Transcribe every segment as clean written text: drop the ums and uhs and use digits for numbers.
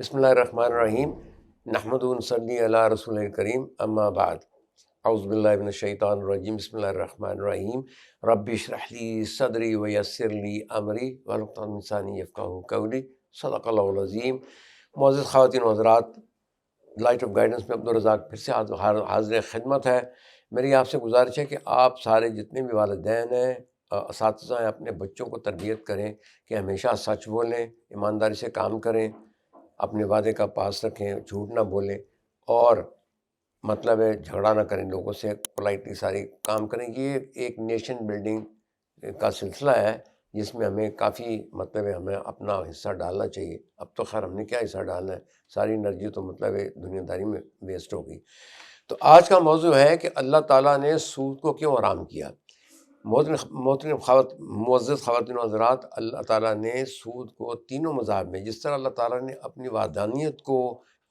بسم اللہ الرحمن الرحیم نحمد ونصلی علی رسول الکریم اما بعد اعوذ باللہ من الشیطان الرجیم بسم اللہ الرحمن الرحیم رب اشرح لی صدری ویسر لی امری واحلل عقدۃ من لسانی یفقہوا قولی صدق اللہ العظیم۔ معزز خواتین و حضرات، لائٹ آف گائیڈنس میں عبدالرزاق پھر سے حاضر خدمت ہے۔ میری آپ سے گزارش ہے کہ آپ سارے جتنے بھی والدین ہیں، اساتذہ ہیں، اپنے بچوں کو تربیت کریں کہ ہمیشہ سچ بولیں، ایمانداری سے کام کریں، اپنے وعدے کا پاس رکھیں، جھوٹ نہ بولیں، اور مطلب ہے جھگڑا نہ کریں لوگوں سے، پولائٹلی ساری کام کریں۔ یہ ایک نیشن بلڈنگ کا سلسلہ ہے جس میں ہمیں کافی مطلب ہے ہمیں اپنا حصہ ڈالنا چاہیے۔ اب تو خیر ہم نے کیا حصہ ڈالنا ہے، ساری انرجی تو مطلب ہے دنیا داری میں ویسٹ ہو گئی۔ تو آج کا موضوع ہے کہ اللہ تعالیٰ نے سود کو کیوں حرام کیا۔ معزز خواتین و حضرات، اللہ تعالیٰ نے سود کو تینوں مذاہب میں، جس طرح اللہ تعالیٰ نے اپنی وحدانیت کو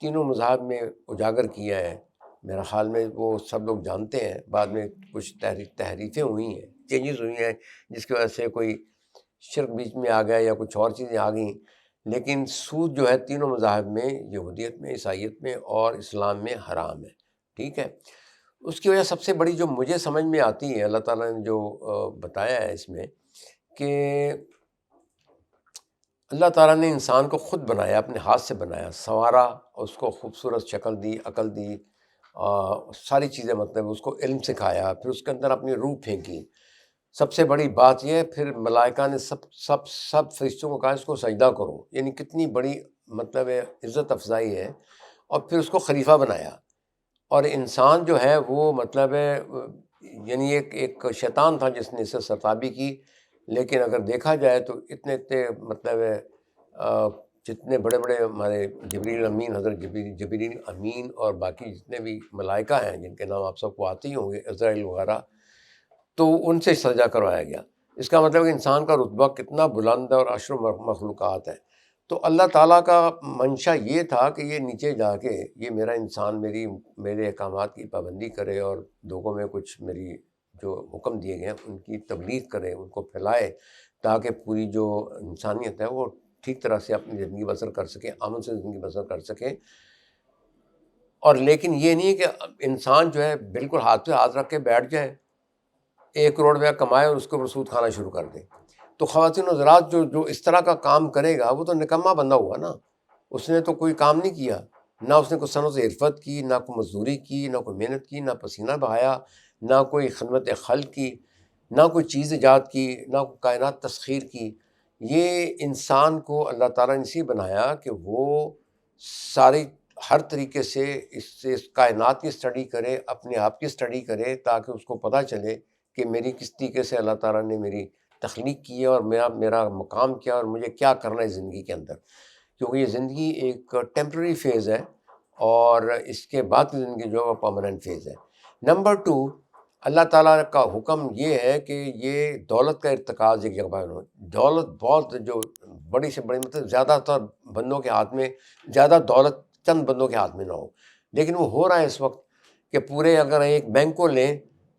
تینوں مذاہب میں اجاگر کیا ہے، میرا خیال میں وہ سب لوگ جانتے ہیں، بعد میں کچھ تحریفیں ہوئی ہیں، چینجز ہوئی ہیں، جس کی وجہ سے کوئی شرک بیچ میں آ گیا یا کچھ اور چیزیں آ گئیں، لیکن سود جو ہے تینوں مذاہب میں، یہودیت میں، عیسائیت میں اور اسلام میں حرام ہے، ٹھیک ہے۔ اس کی وجہ سب سے بڑی جو مجھے سمجھ میں آتی ہے، اللہ تعالیٰ نے جو بتایا ہے اس میں، کہ اللہ تعالیٰ نے انسان کو خود بنایا، اپنے ہاتھ سے بنایا، سنوارا، اس کو خوبصورت شکل دی، عقل دی، ساری چیزیں، مطلب اس کو علم سکھایا، پھر اس کے اندر اپنی روح پھینکی۔ سب سے بڑی بات یہ، پھر ملائکہ نے سب فرشتوں کو کہا اس کو سجدہ کرو، یعنی کتنی بڑی مطلب عزت افزائی ہے، اور پھر اس کو خلیفہ بنایا۔ اور انسان جو ہے وہ مطلب یعنی ایک شیطان تھا جس نے اسے سرتابی کی، لیکن اگر دیکھا جائے تو اتنے مطلب جتنے بڑے بڑے ہمارے جبریل امین، حضرت جبریل امین اور باقی جتنے بھی ملائکہ ہیں جن کے نام آپ سب کو آتے ہی ہوں گے، عزرائیل وغیرہ، تو ان سے سجدہ کروایا گیا۔ اس کا مطلب کہ انسان کا رتبہ کتنا بلند ہے اور اشر مخلوقات ہے۔ تو اللہ تعالیٰ کا منشا یہ تھا کہ یہ نیچے جا کے یہ میرا انسان میرے احکامات کی پابندی کرے، اور لوگوں میں کچھ میری جو حکم دیے گئے ہیں ان کی تبلیغ کرے، ان کو پھیلائے، تاکہ پوری جو انسانیت ہے وہ ٹھیک طرح سے اپنی زندگی بسر کر سکے، امن سے زندگی بسر کر سکے۔ اور لیکن یہ نہیں کہ انسان جو ہے بالکل ہاتھ پہ ہاتھ رکھ کے بیٹھ جائے، 1 کروڑ روپیہ کمائے اور اس کے اوپر سود کھانا شروع کر دے۔ تو خواتین و حضرات، جو اس طرح کا کام کرے گا وہ تو نکما بندہ ہوا نا، اس نے تو کوئی کام نہیں کیا، نہ اس نے کوئی صنعت عرفت کی، نہ کوئی مزدوری کی، نہ کوئی محنت کی، نہ پسینہ بہایا، نہ کوئی خدمت خلق کی، نہ کوئی چیز ایجاد کی، نہ کوئی کائنات تسخیر کی۔ یہ انسان کو اللہ تعالیٰ نے اسی بنایا کہ وہ ساری ہر طریقے سے اس کائنات کی اسٹڈی کرے، اپنے آپ کی اسٹڈی کرے، تاکہ اس کو پتہ چلے کہ میری کس طریقے سے اللہ تعالیٰ نے میری تخلیق کی ہے، اور میرا مقام کیا، اور مجھے کیا کرنا ہے زندگی کے اندر، کیونکہ یہ زندگی ایک ٹیمپرری فیز ہے، اور اس کے بعد کی زندگی جو ہے پرماننٹ فیز ہے۔ نمبر 2، اللہ تعالیٰ کا حکم یہ ہے کہ یہ دولت کا ارتکاز ایک جگہ ہو، دولت بہت جو بڑی سے بڑی، مطلب زیادہ تر بندوں کے ہاتھ میں، زیادہ دولت چند بندوں کے ہاتھ میں نہ ہو، لیکن وہ ہو رہا ہے اس وقت کہ پورے اگر ایک بینک کو لیں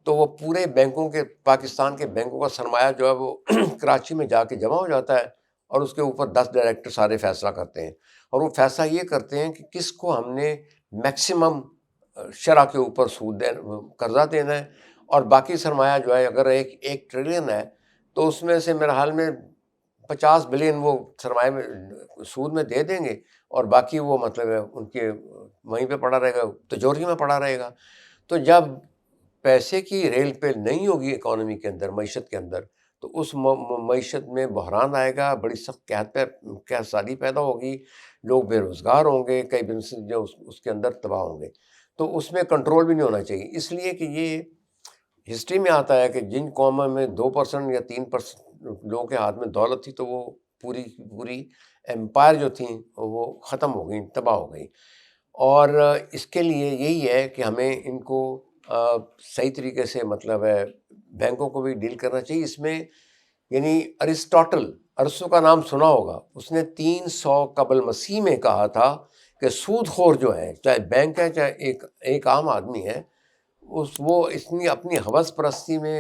تو وہ پورے بینکوں کے، پاکستان کے بینکوں کا سرمایہ جو ہے وہ کراچی میں جا کے جمع ہو جاتا ہے، اور اس کے اوپر 10 ڈائریکٹر سارے فیصلہ کرتے ہیں، اور وہ فیصلہ یہ کرتے ہیں کہ کس کو ہم نے میکسیمم شرح کے اوپر سود قرضہ دینا ہے، اور باقی سرمایہ جو ہے اگر 1 ٹریلین ہے تو اس میں سے میرے حال میں 50 بلین وہ سرمایہ میں سود میں دے دیں گے، اور باقی وہ مطلب ہے ان کے وہیں پہ پڑا رہے گا، تجوری میں پڑا رہے گا۔ تو جب پیسے کی ریل پہ نہیں ہوگی اکانومی کے اندر، معیشت کے اندر، تو اس معیشت میں بحران آئے گا، بڑی سخت قحط سالی پیدا ہوگی، لوگ بے روزگار ہوں گے، کئی بزنس جو اس کے اندر تباہ ہوں گے۔ تو اس میں کنٹرول بھی نہیں ہونا چاہیے، اس لیے کہ یہ ہسٹری میں آتا ہے کہ جن قوموں میں 2% یا 3% لوگوں کے ہاتھ میں دولت تھی تو وہ پوری امپائر جو تھیں وہ ختم ہو گئیں، تباہ ہو گئی۔ اور اس کے لیے یہی ہے کہ ہمیں ان کو صحیح طریقے سے مطلب ہے بینکوں کو بھی ڈیل کرنا چاہیے۔ اس میں یعنی ارسطو کا نام سنا ہوگا، اس نے 300 قبل مسیح میں کہا تھا کہ سود خور جو ہے، چاہے بینک ہے چاہے ایک عام آدمی ہے، وہ اتنی اپنی ہوس پرستی میں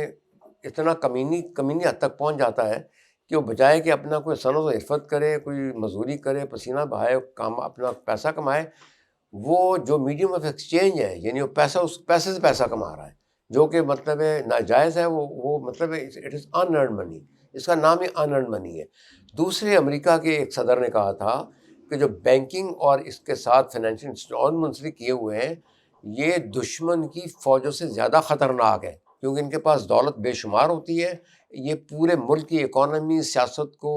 اتنا کمینی حد تک پہنچ جاتا ہے کہ وہ بجائے کہ اپنا کوئی صنعت و عرفت کرے، کوئی مزدوری کرے، پسینہ بہائے، کام اپنا پیسہ کمائے، وہ جو میڈیم آف ایکسچینج ہے، یعنی وہ پیسہ اس پیسے سے پیسہ کما رہا ہے، جو کہ مطلب ہے ناجائز ہے، وہ مطلب ہے اٹ از ان ارنڈ منی، اس کا نام ہی ان ارنڈ منی ہے۔ دوسرے امریکہ کے ایک صدر نے کہا تھا کہ جو بینکنگ اور اس کے ساتھ فائنینشیل انسٹیٹیوٹ منسلک کیے ہوئے ہیں، یہ دشمن کی فوجوں سے زیادہ خطرناک ہے، کیونکہ ان کے پاس دولت بے شمار ہوتی ہے، یہ پورے ملک کی اکانومی، سیاست کو،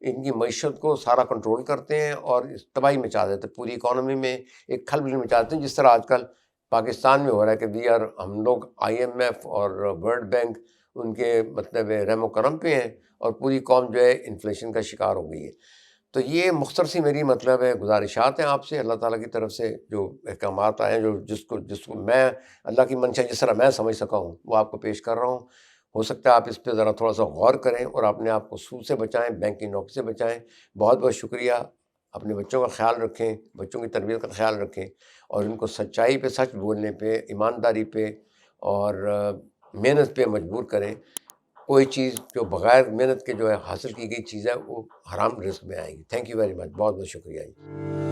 ان کی معیشت کو سارا کنٹرول کرتے ہیں اور تباہی مچا دیتے ہیں، پوری اکانومی میں ایک کھلبلی مچا دیتے ہیں، جس طرح آج کل پاکستان میں ہو رہا ہے کہ ہم لوگ IMF اور ورلڈ بینک ان کے مطلب رحم و کرم پہ ہیں، اور پوری قوم جو ہے انفلیشن کا شکار ہو گئی ہے۔ تو یہ مختصر سی میری مطلب ہے گزارشات ہیں آپ سے، اللہ تعالیٰ کی طرف سے جو احکامات آئے ہیں، جس کو میں اللہ کی منشا جس طرح میں سمجھ سکا ہوں وہ آپ کو پیش کر رہا ہوں۔ ہو سکتا ہے آپ اس پہ ذرا تھوڑا سا غور کریں اور اپنے آپ کو سود سے بچائیں، بینک کی نوکری سے بچائیں۔ بہت بہت شکریہ۔ اپنے بچوں کا خیال رکھیں، بچوں کی تربیت کا خیال رکھیں، اور ان کو سچائی پہ، سچ بولنے پہ، ایمانداری پہ اور محنت پہ مجبور کریں۔ کوئی چیز جو بغیر محنت کے جو ہے حاصل کی گئی چیز ہے وہ حرام رزق میں آئے گی۔ تھینک یو ویری مچ، بہت بہت شکریہ جی۔